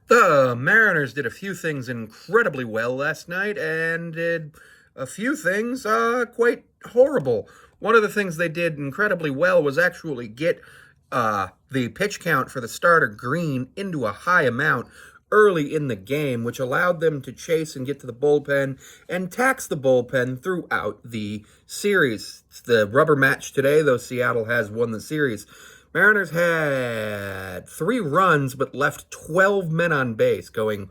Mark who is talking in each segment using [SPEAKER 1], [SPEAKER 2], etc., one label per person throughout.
[SPEAKER 1] The Mariners did a few things incredibly well last night and did a few things quite horrible. One of the things they did incredibly well was actually get the pitch count for the starter Green into a high amount early in the game, which allowed them to chase and get to the bullpen and tax the bullpen throughout the series. It's the rubber match today, though Seattle has won the series. Mariners had 3 runs but left 12 men on base, going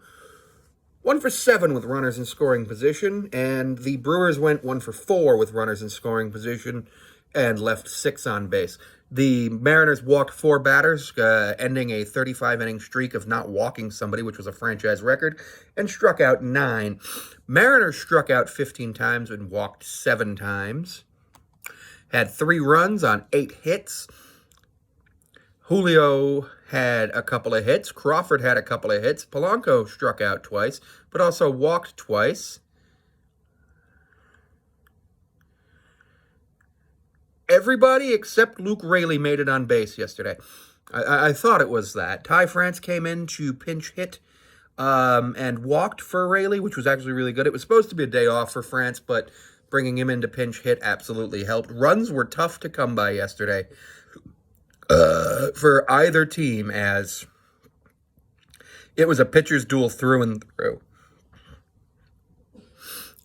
[SPEAKER 1] 1 for 7 with runners in scoring position, and the Brewers went 1 for 4 with runners in scoring position and left 6 on base. The Mariners walked 4 batters, ending a 35-inning streak of not walking somebody, which was a franchise record, and struck out 9. Mariners struck out 15 times and walked 7 times. Had 3 runs on 8 hits. Julio had a couple of hits. Crawford had a couple of hits. Polanco struck out twice, but also walked twice. Everybody except Luke Raley made it on base yesterday. I thought it was that. Ty France came in to pinch hit and walked for Raley, which was actually really good. It was supposed to be a day off for France, but bringing him in to pinch hit absolutely helped. Runs were tough to come by yesterday for either team, as it was a pitcher's duel through and through.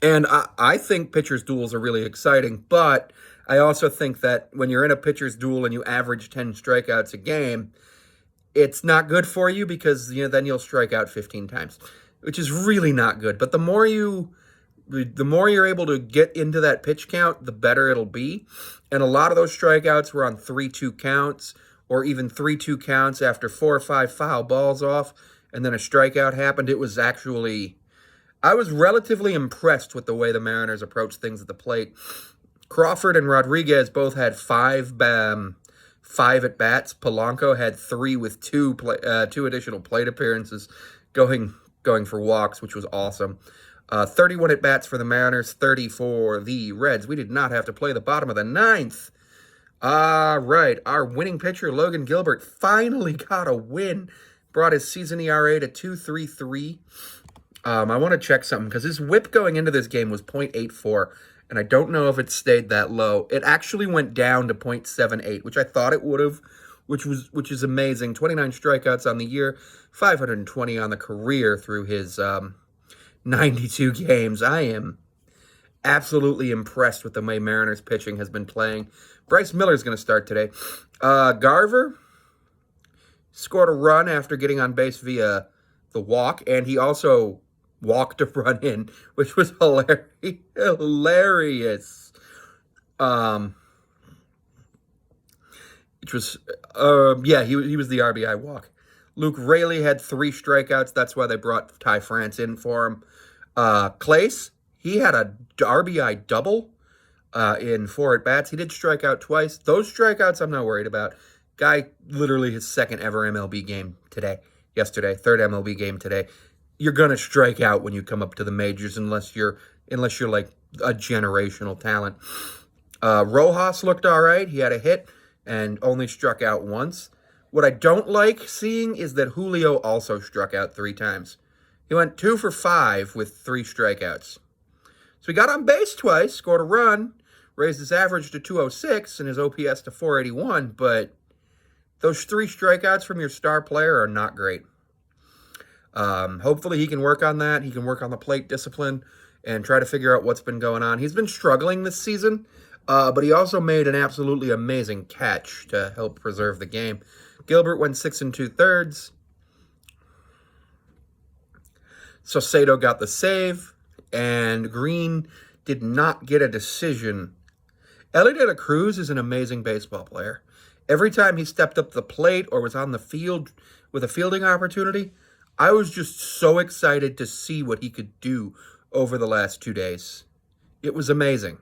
[SPEAKER 1] And I think pitcher's duels are really exciting, but I also think that when you're in a pitcher's duel and you average 10 strikeouts a game, it's not good for you because then you'll strike out 15 times, which is really not good. But the more you're able to get into that pitch count, the better it'll be. And a lot of those strikeouts were on 3-2 counts, or even 3-2 counts after 4 or 5 foul balls off, and then a strikeout happened. I was relatively impressed with the way the Mariners approached things at the plate. Crawford and Rodriguez both had 5 at-bats. Polanco had 3 with 2 additional plate appearances going for walks, which was awesome. 31 at-bats for the Mariners, 30 for the Reds. We did not have to play the bottom of the 9th. Right. Our winning pitcher, Logan Gilbert, finally got a win. Brought his season ERA to 2.33. I want to check something because his whip going into this game was .84, and I don't know if it stayed that low. It actually went down to .78, which I thought it would have, which is amazing. 29 strikeouts on the year, 520 on the career through his 92 games. I am absolutely impressed with the way Mariners pitching has been playing. Bryce Miller's going to start today. Garver scored a run after getting on base via the walk, and he also walked a run in, which was hilarious. He was the RBI walk. Luke Raley had 3 strikeouts. That's why they brought Ty France in for him. Clace, he had a RBI double in 4 at-bats. He did strike out twice. Those strikeouts I'm not worried about. Guy, literally his 2nd ever MLB game yesterday, 3rd MLB game today. You're going to strike out when you come up to the majors unless you're like a generational talent. Rojas looked all right. He had a hit and only struck out once. What I don't like seeing is that Julio also struck out 3 times. He went 2 for 5 with 3 strikeouts. So he got on base twice, scored a run, raised his average to 206 and his OPS to 481, but those 3 strikeouts from your star player are not great. Hopefully he can work on that. He can work on the plate discipline and try to figure out what's been going on. He's been struggling this season, but he also made an absolutely amazing catch to help preserve the game. Gilbert went 6 2/3. Saucedo got the save, and Green did not get a decision. Ellie De La Cruz is an amazing baseball player. Every time he stepped up to the plate or was on the field with a fielding opportunity, I was just so excited to see what he could do over the last 2 days. It was amazing.